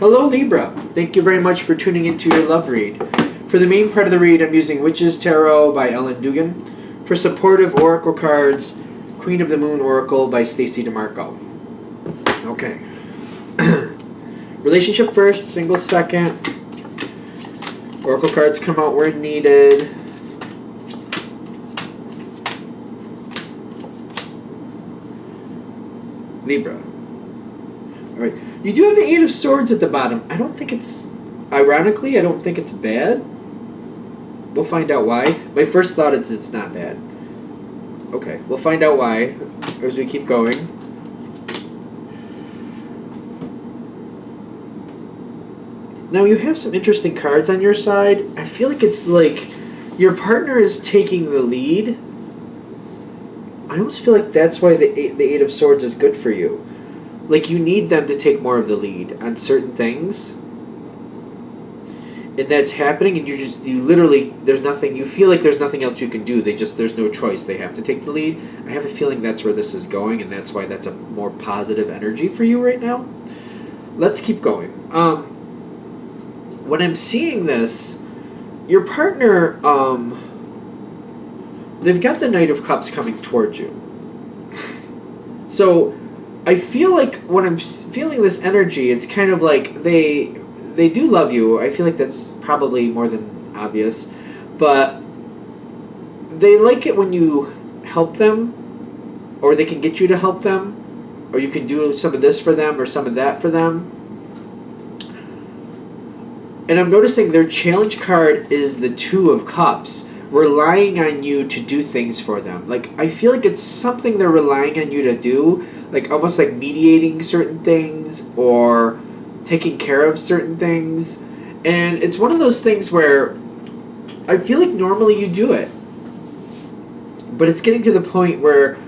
Hello Libra, thank you very much for tuning into your love read. For the main part of the read, I'm using Witch's Tarot by Ellen Dugan. For supportive oracle cards, Queen of the Moon Oracle by Stacey DeMarco. Okay. Relationship first, single second. Oracle cards come out where needed. Libra. Alright. You do have the Eight of Swords at the bottom. I don't think it's... Ironically, I don't think it's bad. We'll find out why. My first thought is it's not bad. Okay, we'll find out why as we keep going. Now, you have some interesting cards on your side. I feel like it's like your partner is taking the lead. I almost feel like that's why the Eight of Swords is good for you. Like, you need them to take more of the lead on certain things. And that's happening, and you literally, there's nothing, you feel like there's nothing else you can do. There's no choice. They have to take the lead. I have a feeling that's where this is going, and that's why that's a more positive energy for you right now. Let's keep going. When I'm seeing this, your partner, they've got the Knight of Cups coming towards you. So, I feel like when I'm feeling this energy, it's kind of like they do love you. I feel like that's probably more than obvious. But they like it when you help them, or they can get you to help them, or you can do some of this for them or some of that for them. And I'm noticing their challenge card is the Two of Cups, relying on you to do things for them. Like, I feel like it's something they're relying on you to do, like almost like mediating certain things or taking care of certain things. And it's one of those things where I feel like normally you do it, but it's getting to the point where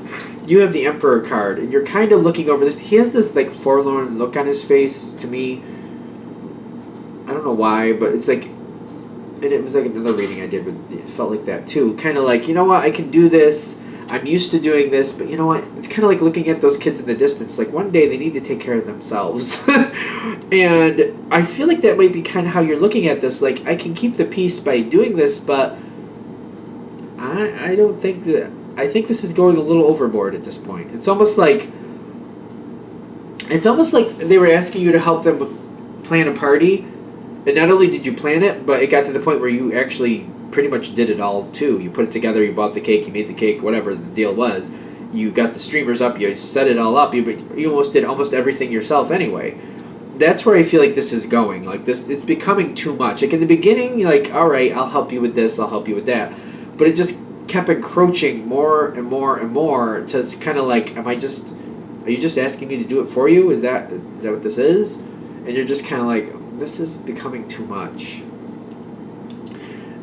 you have the Emperor card and you're kind of looking over this. He has this like forlorn look on his face to me. I don't know why, but it's like, and it was like another reading I did, but it felt like that too. Kind of like, you know what, I can do this. I'm used to doing this, but you know what? It's kind of like looking at those kids in the distance. Like, one day they need to take care of themselves. And I feel like that might be kind of how you're looking at this. Like, I can keep the peace by doing this, but I don't think that... I think this is going a little overboard at this point. It's almost like they were asking you to help them plan a party. And not only did you plan it, but it got to the point where you actually pretty much did it all too. You put it together, you bought the cake, you made the cake, whatever the deal was. You got the streamers up, you set it all up, you almost did almost everything yourself anyway. That's where I feel like this is going. Like, this, it's becoming too much. Like, in the beginning, you're like, all right, I'll help you with this, I'll help you with that. But it just kept encroaching more and more and more to kind of like, are you just asking me to do it for you? Is that what this is? And you're just kind of like, this is becoming too much.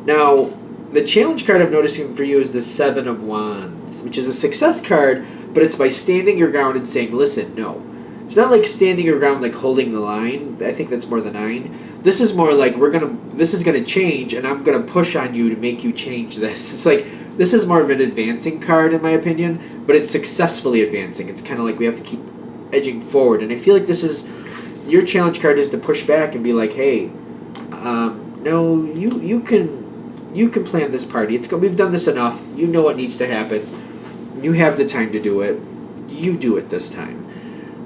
Now, the challenge card I'm noticing for you is the Seven of Wands, which is a success card, but it's by standing your ground and saying, listen, no. It's not like standing your ground, like holding the line. I think that's more the 9. This is more like, this is gonna change, and I'm gonna push on you to make you change this. It's like, this is more of an advancing card, in my opinion, but it's successfully advancing. It's kind of like we have to keep edging forward, and I feel like this is... Your challenge card is to push back and be like, hey, no, you can plan this party. We've done this enough. You know what needs to happen. You have the time to do it. You do it this time.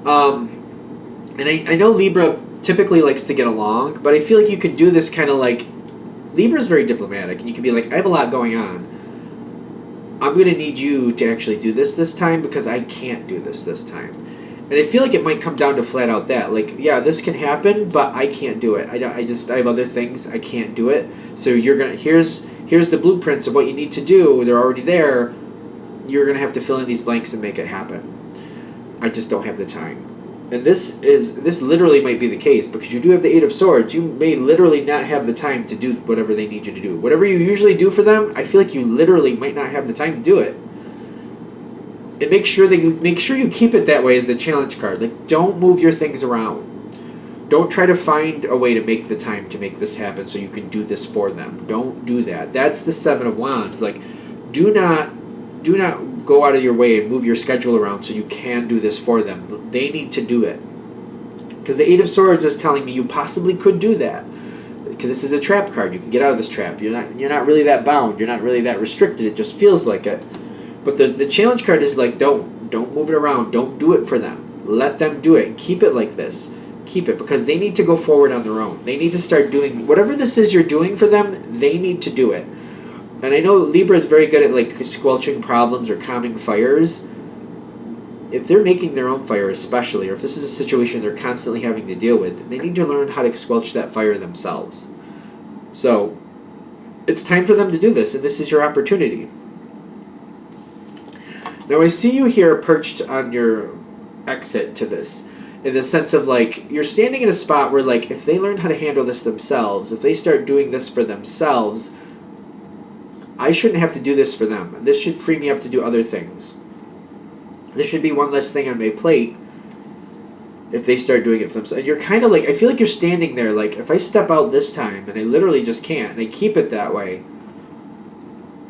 And I know Libra typically likes to get along, but I feel like you can do this kind of like... Libra's very diplomatic, and you can be like, I have a lot going on. I'm going to need you to actually do this time because I can't do this time. And I feel like it might come down to flat out that, like, yeah, this can happen, but I can't do it. I have other things, I can't do it. So you're gonna here's the blueprints of what you need to do. They're already there. You're gonna have to fill in these blanks and make it happen. I just don't have the time. And this literally might be the case because you do have the Eight of Swords. You may literally not have the time to do whatever they need you to do. Whatever you usually do for them, I feel like you literally might not have the time to do it. And make sure you keep it that way as the challenge card. Like, don't move your things around. Don't try to find a way to make the time to make this happen so you can do this for them. Don't do that. That's the Seven of Wands. Like, do not go out of your way and move your schedule around so you can do this for them. They need to do it. Because the Eight of Swords is telling me you possibly could do that. Because this is a trap card. You can get out of this trap. You're not really that bound. You're not really that restricted. It just feels like it. But the challenge card is like, don't move it around. Don't do it for them. Let them do it. Keep it like this. Keep it, because they need to go forward on their own. They need to start doing whatever this is you're doing for them. They need to do it. And I know Libra is very good at like squelching problems or calming fires. If they're making their own fire, especially, or if this is a situation they're constantly having to deal with, they need to learn how to squelch that fire themselves. So it's time for them to do this, and this is your opportunity. Now I see you here perched on your exit to this, in the sense of like, you're standing in a spot where like, if they learn how to handle this themselves, if they start doing this for themselves, I shouldn't have to do this for them. This should free me up to do other things. This should be one less thing on my plate if they start doing it for themselves. And you're kind of like, I feel like you're standing there like, if I step out this time, and I literally just can't, and I keep it that way,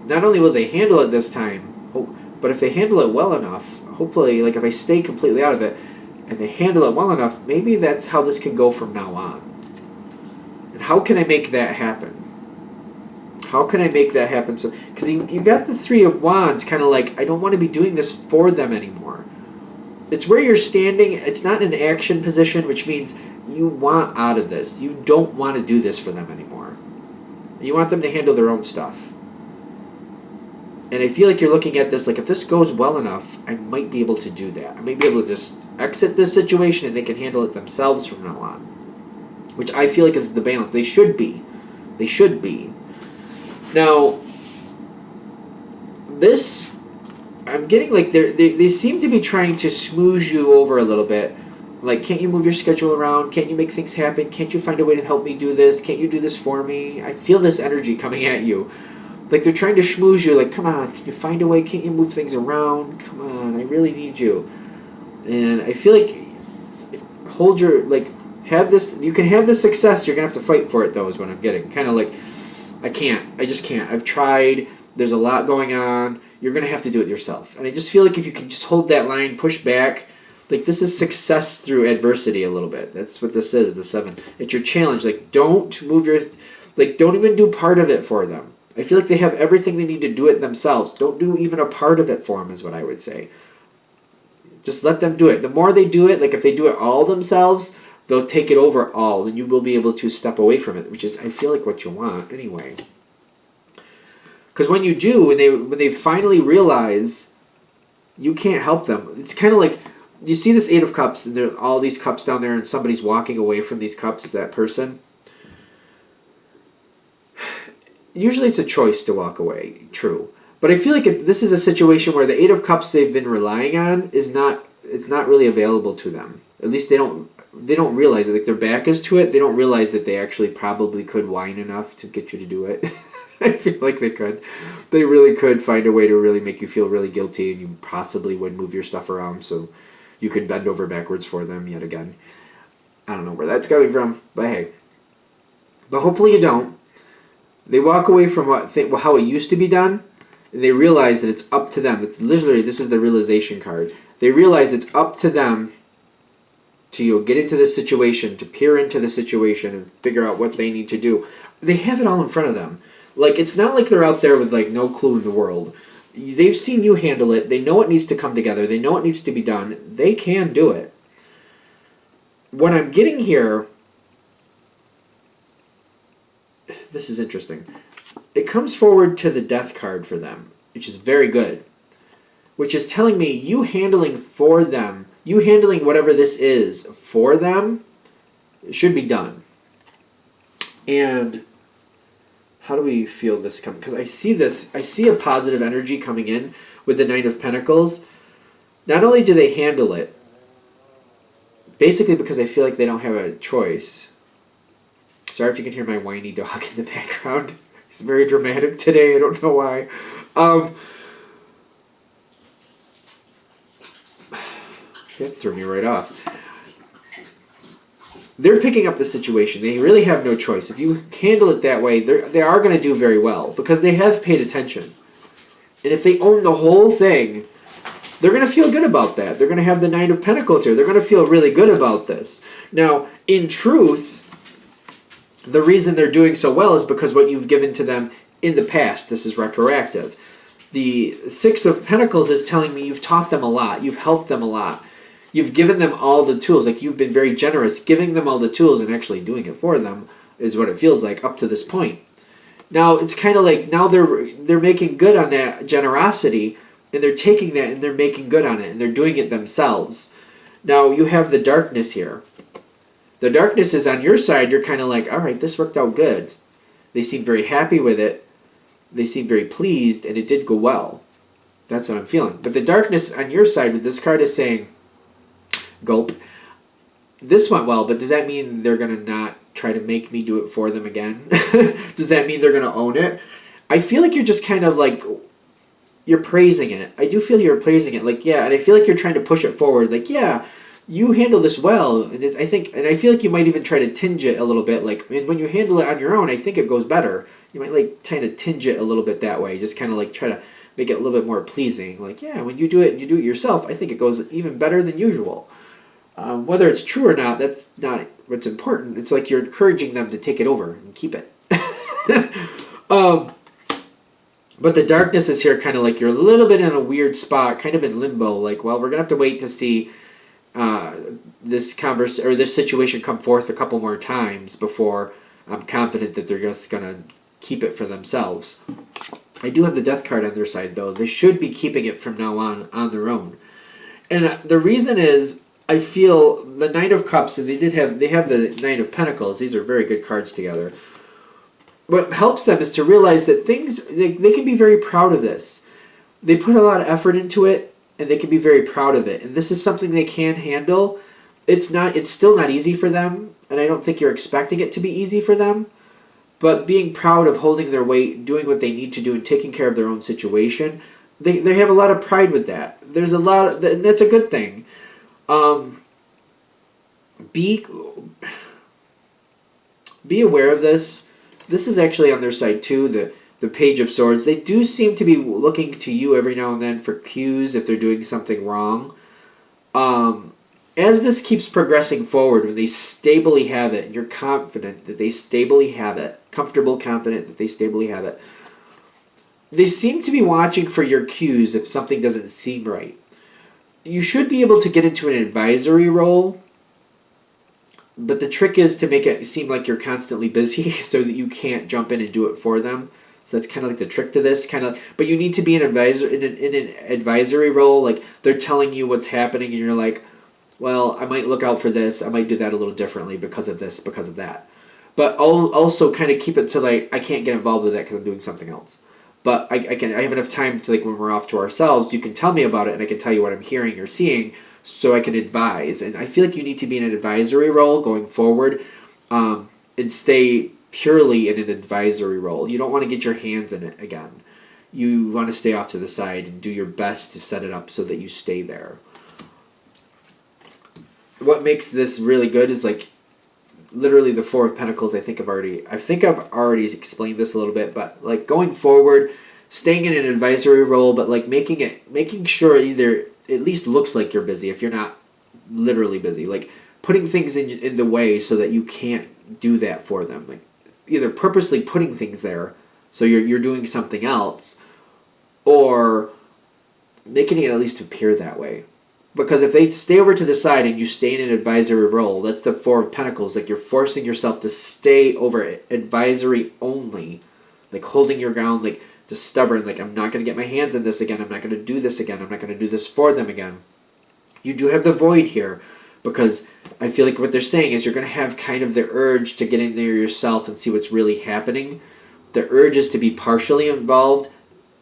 not only will they handle it this time, but if they handle it well enough, hopefully, like if I stay completely out of it, and they handle it well enough, maybe that's how this can go from now on. And how can I make that happen? How can I make that happen? So, because you got the Three of Wands, kind of like, I don't want to be doing this for them anymore. It's where you're standing. It's not an action position, which means you want out of this. You don't want to do this for them anymore. You want them to handle their own stuff. And I feel like you're looking at this like, if this goes well enough, I might be able to do that. I might be able to just exit this situation and they can handle it themselves from now on. Which I feel like is the balance. They should be. They should be. Now, this, I'm getting like, they seem to be trying to smooth you over a little bit. Like, can't you move your schedule around? Can't you make things happen? Can't you find a way to help me do this? Can't you do this for me? I feel this energy coming at you. Like, they're trying to schmooze you, like, come on, can you find a way? Can't you move things around? Come on, I really need you. And I feel like, hold your, like, have this, you can have the success, you're going to have to fight for it, though, is what I'm getting. Kind of like, I just can't. I've tried, there's a lot going on, you're going to have to do it yourself. And I just feel like if you can just hold that line, push back, like, this is success through adversity a little bit. That's what this is, the 7. It's your challenge. Like, don't move your, like, don't even do part of it for them. I feel like they have everything they need to do it themselves. Don't do even a part of it for them, is what I would say. Just let them do it. The more they do it, like if they do it all themselves, they'll take it over all, and you will be able to step away from it, which is, I feel like, what you want anyway. Because when you do, when they finally realize you can't help them, it's kind of like, you see this 8 of Cups, and there are all these cups down there, and somebody's walking away from these cups, that person. Usually it's a choice to walk away, true. But I feel like this is a situation where the 8 of Cups they've been relying on it's not really available to them. At least they don't realize it. Like, their back is to it. They don't realize that they actually probably could whine enough to get you to do it. I feel like they could. They really could find a way to really make you feel really guilty, and you possibly would move your stuff around so you could bend over backwards for them yet again. I don't know where that's coming from, but hey. But hopefully you don't. They walk away from how it used to be done, and they realize that it's up to them. It's literally, this is the realization card. They realize it's up to them to get into this situation, to peer into the situation and figure out what they need to do. They have it all in front of them. Like, it's not like they're out there with like no clue in the world. They've seen you handle it. They know it needs to come together. They know it needs to be done. They can do it. What I'm getting here, this is interesting. It comes forward to the Death card for them, which is very good. Which is telling me you handling for them, you handling whatever this is for them, should be done. And how do we feel this coming? Because I see a positive energy coming in with the 9 of Pentacles. Not only do they handle it, basically because I feel like they don't have a choice. Sorry if you can hear my whiny dog in the background. He's very dramatic today. I don't know why. That threw me right off. They're picking up the situation. They really have no choice. If you handle it that way, they are going to do very well because they have paid attention. And if they own the whole thing, they're going to feel good about that. They're going to have the Knight of Pentacles here. They're going to feel really good about this. Now, in truth, the reason they're doing so well is because what you've given to them in the past. This is retroactive. The Six of Pentacles is telling me you've taught them a lot. You've helped them a lot. You've given them all the tools. Like, you've been very generous giving them all the tools and actually doing it for them is what it feels like up to this point. Now, it's kind of like now they're making good on that generosity, and they're taking that and they're making good on it, and they're doing it themselves. Now, you have the darkness here. The darkness is on your side. You're kind of like, all right, this worked out good. They seem very happy with it. They seem very pleased, and it did go well. That's what I'm feeling. But the darkness on your side with this card is saying, gulp. This went well, but does that mean they're going to not try to make me do it for them again? Does that mean they're going to own it? I feel like you're just kind of like, you're praising it. I do feel you're praising it. Like, yeah, and I feel like you're trying to push it forward. Like, yeah, you handle this well. And I feel like you might even try to tinge it a little bit. Like, and when you handle it on your own, I think it goes better. You might like kind of tinge it a little bit that way. Just kind of like try to make it a little bit more pleasing. Like, yeah, when you do it and you do it yourself, I think it goes even better than usual. Whether it's true or not, that's not what's important. It's like you're encouraging them to take it over and keep it. But the darkness is here, kind of like you're a little bit in a weird spot, kind of in limbo. Like, well, we're gonna have to wait to see this situation come forth a couple more times before I'm confident that they're just gonna keep it for themselves. I do have the Death card on their side, though. They should be keeping it from now on their own. And the reason is, I feel the Knight of Cups, and they have the Knight of Pentacles. These are very good cards together. What helps them is to realize that they can be very proud of this. They put a lot of effort into it, and they can be very proud of it. And this is something they can handle. It's still not easy for them, and I don't think you're expecting it to be easy for them. But being proud of holding their weight, doing what they need to do, and taking care of their own situation, they have a lot of pride with that. There's a lot of, and that's a good thing. Be aware of this. This is actually on their side too, the Page of Swords. They do seem to be looking to you every now and then for cues if they're doing something wrong. As this keeps progressing forward, when they stably have it, and you're confident that they stably have it, comfortable, confident that they stably have it, they seem to be watching for your cues if something doesn't seem right. You should be able to get into an advisory role, but the trick is to make it seem like you're constantly busy so that you can't jump in and do it for them. So that's kind of like the trick to this, but you need to be an advisor in an advisory role. Like, they're telling you what's happening, and you're like, well, I might look out for this. I might do that a little differently because of this, because of that. But I'll also kind of keep it to like, I can't get involved with that because I'm doing something else. But I have enough time to, like, when we're off to ourselves, you can tell me about it, and I can tell you what I'm hearing or seeing, so I can advise. And I feel like you need to be in an advisory role going forward, and stay purely in an advisory role. You don't want to get your hands in it again. You want to stay off to the side and do your best to set it up so that you stay there. What makes this really good is, like, literally the Four of Pentacles. I think I've already explained this a little bit, but like going forward, staying in an advisory role, but like making sure either at least looks like you're busy if you're not literally busy, like putting things in the way so that you can't do that for them, like either purposely putting things there so you're doing something else, or making it at least appear that way. Because if they stay over to the side and you stay in an advisory role, that's the Four of Pentacles. Like, you're forcing yourself to stay over advisory only. Like, holding your ground, like, just stubborn. Like, I'm not going to get my hands in this again. I'm not going to do this again. I'm not going to do this for them again. You do have the Void here. Because I feel like what they're saying is you're going to have kind of the urge to get in there yourself and see what's really happening. The urge is to be partially involved.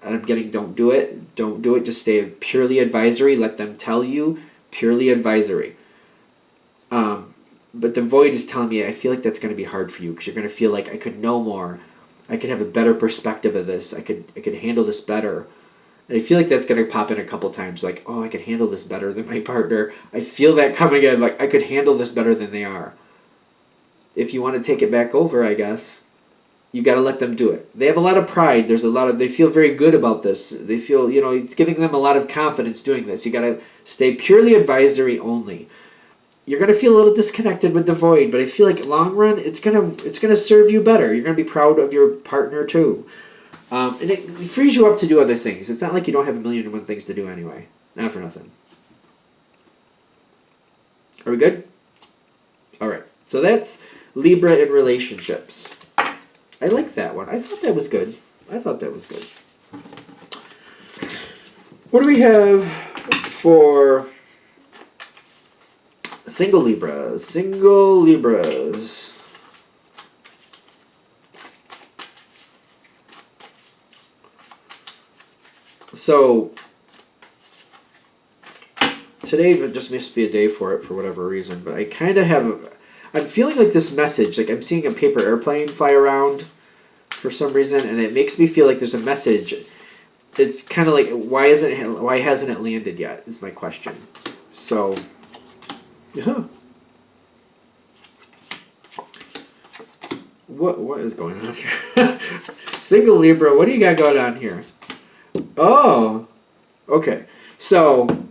And I'm getting, don't do it. Don't do it. Just stay purely advisory. Let them tell you. Purely advisory. But the Void is telling me, I feel like that's going to be hard for you. Because you're going to feel like, I could know more. I could have a better perspective of this. I could handle this better. And I feel like that's going to pop in a couple times. Like, oh, I could handle this better than my partner. I feel that coming in. Like, I could handle this better than they are. If you want to take it back over, I guess. You got to let them do it. They have a lot of pride. They feel very good about this. They feel, it's giving them a lot of confidence doing this. You got to stay purely advisory only. You're going to feel a little disconnected with the void, but I feel like long run, it's going to serve you better. You're going to be proud of your partner too. And it frees you up to do other things. It's not like you don't have 1,000,001 things to do anyway. Not for nothing. Are we good? All right. So that's Libra in relationships. I like that one. I thought that was good. What do we have for single Libras? Single Libras. So today just must be a day for it for whatever reason, but I kind of I'm feeling like this message, like I'm seeing a paper airplane fly around for some reason, and it makes me feel like there's a message. It's kind of like, why hasn't it landed yet, is my question. So, yeah. What is going on here? Single Libra, what do you got going on here? Oh, okay. So,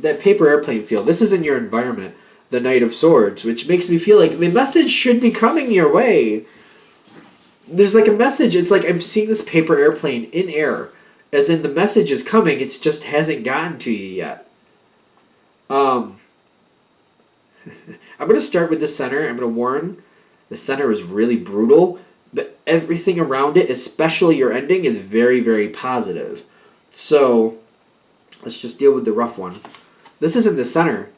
that paper airplane feel, this is in your environment, the Knight of Swords, which makes me feel like the message should be coming your way. There's like a message. It's like I'm seeing this paper airplane in air, as in the message is coming. It just hasn't gotten to you yet. I'm going to start with the center. I'm going to warn the center is really brutal, but everything around it, especially your ending, is very, very positive. So let's just deal with the rough one. This is in the center.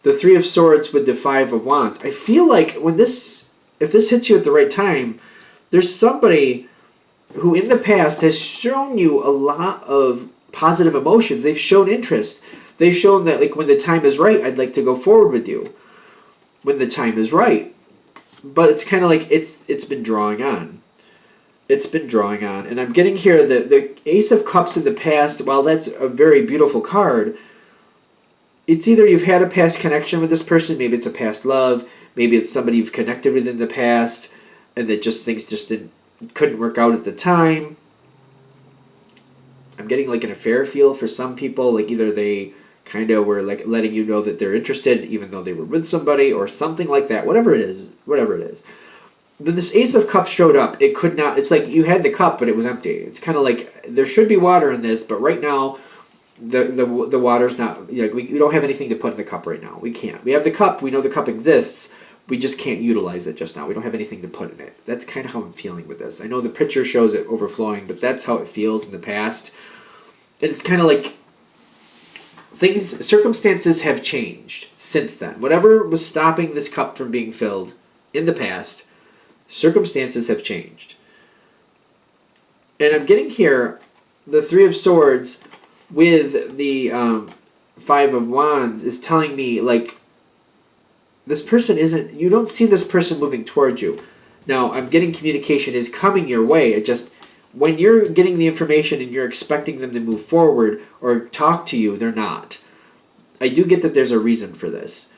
The Three of Swords with the Five of Wands. I feel like if this hits you at the right time, there's somebody who in the past has shown you a lot of positive emotions. They've shown interest. They've shown that, like, when the time is right, I'd like to go forward with you. When the time is right. But it's kind of like it's been drawing on. It's been drawing on. And I'm getting here the Ace of Cups in the past, while that's a very beautiful card, it's either you've had a past connection with this person, maybe it's a past love, maybe it's somebody you've connected with in the past, and that things couldn't work out at the time. I'm getting like an affair feel for some people, like either they kind of were like letting you know that they're interested even though they were with somebody or something like that, whatever it is. Then this Ace of Cups showed up. It could not, it's like you had the cup but it was empty. It's kind of like there should be water in this, but right now the water's not, we don't have anything to put in the cup right now. We can't. We have the cup, we know the cup exists, we just can't utilize it just now. We don't have anything to put in it. That's kind of how I'm feeling with this. I know the picture shows it overflowing, but that's how it feels in the past. And it's kind of like circumstances have changed since then. Whatever was stopping this cup from being filled in the past, circumstances have changed. And I'm getting here the Three of Swords with the Five of Wands is telling me, like, this person you don't see this person moving towards you. Now, I'm getting communication is coming your way. It just, when you're getting the information and you're expecting them to move forward or talk to you, they're not. I do get that there's a reason for this.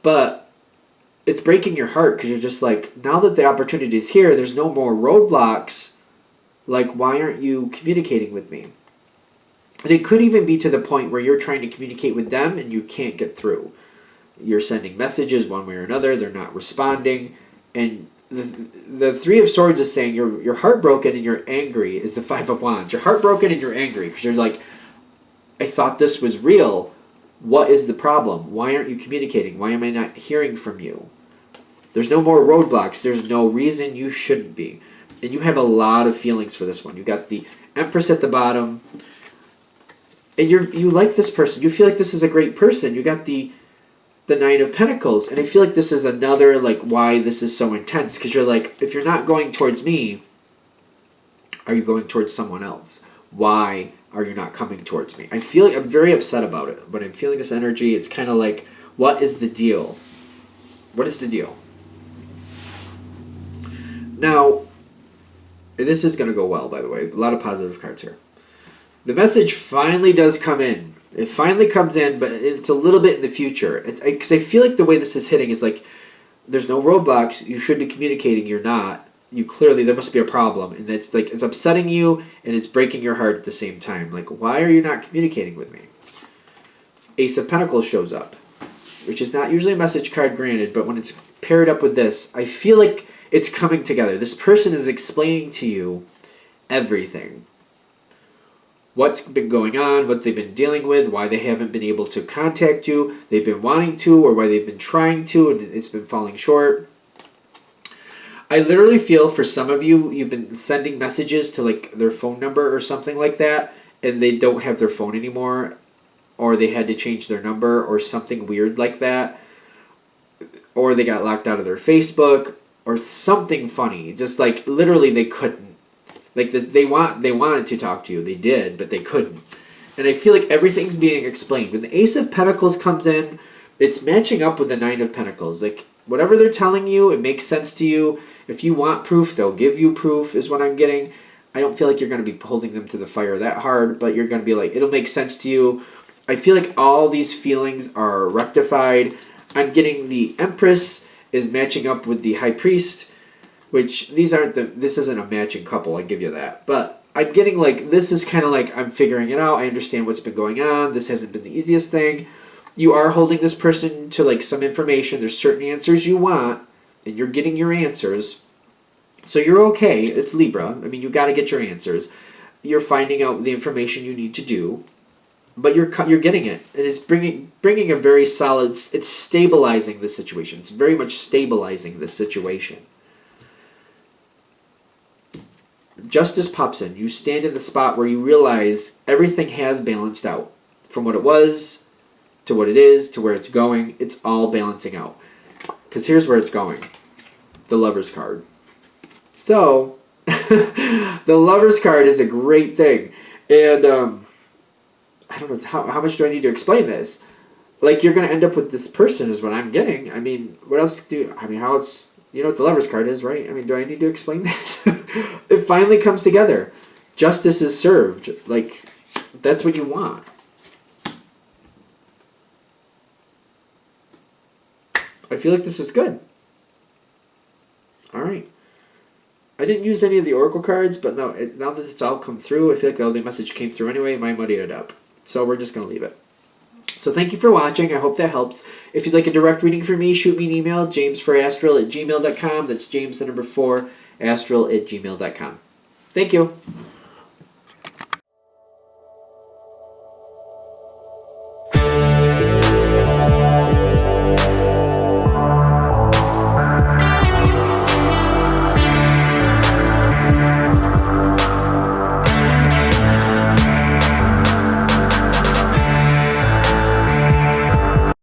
But it's breaking your heart because you're just like, now that the opportunity is here, there's no more roadblocks. Like, why aren't you communicating with me? And it could even be to the point where you're trying to communicate with them and you can't get through. You're sending messages one way or another. They're not responding. And the Three of Swords is saying you're heartbroken and you're angry is the Five of Wands. You're heartbroken and you're angry because you're like, I thought this was real. What is the problem? Why aren't you communicating? Why am I not hearing from you? There's no more roadblocks. There's no reason you shouldn't be. And you have a lot of feelings for this one. You got the Empress at the bottom. And you like this person. You feel like this is a great person. You got the Nine of Pentacles. And I feel like this is another, like, why this is so intense. Because you're like, if you're not going towards me, are you going towards someone else? Why are you not coming towards me? I feel like I'm very upset about it. But I'm feeling this energy. It's kind of like, what is the deal? What is the deal? Now, this is going to go well, by the way. A lot of positive cards here. The message finally does come in. It finally comes in, but it's a little bit in the future. Because I feel like the way this is hitting is like, there's no roadblocks. You should be communicating. You're not. clearly, there must be a problem, and it's like it's upsetting you and it's breaking your heart at the same time. Like, why are you not communicating with me? Ace of Pentacles shows up, which is not usually a message card, granted, but when it's paired up with this, I feel like it's coming together. This person is explaining to you everything. What's been going on, what they've been dealing with, why they haven't been able to contact you, they've been wanting to, or why they've been trying to, and it's been falling short. I literally feel for some of you, you've been sending messages to like their phone number or something like that, and they don't have their phone anymore, or they had to change their number or something weird like that, or they got locked out of their Facebook, or something funny. Just like literally they couldn't. Like they wanted to talk to you, they did, but they couldn't. And I feel like everything's being explained. When the Ace of Pentacles comes in, it's matching up with the Nine of Pentacles. Like whatever they're telling you, it makes sense to you. If you want proof, they'll give you proof, is what I'm getting. I don't feel like you're going to be holding them to the fire that hard, but you're going to be like, it'll make sense to you. I feel like all these feelings are rectified. I'm getting the Empress is matching up with the High Priest, which this isn't a matching couple, I give you that. But I'm getting like, this is kind of like, I'm figuring it out. I understand what's been going on. This hasn't been the easiest thing. You are holding this person to like some information. There's certain answers you want, and you're getting your answers. So you're okay. It's Libra. I mean, you got to get your answers. You're finding out the information you need to do, but you're getting it, and it's bringing a very solid. It's stabilizing the situation. It's very much stabilizing the situation. Justice pops in. You stand in the spot where you realize everything has balanced out from what it was to what it is to where it's going. It's all balancing out. Because here's where it's going. The Lover's card. So, the Lover's card is a great thing. And I don't know, how much do I need to explain this? Like, you're going to end up with this person is what I'm getting. I mean, what else how else... You know what the Lover's card is, right? I mean, do I need to explain that? It finally comes together. Justice is served. Like, that's what you want. I feel like this is good. All right. I didn't use any of the Oracle cards, but now that it's all come through, I feel like the only message came through anyway. My muddied it up. So we're just going to leave it. So thank you for watching. I hope that helps. If you'd like a direct reading from me, shoot me an email, jamesforastral@gmail.com. That's James, the number 4, astral@gmail.com. Thank you.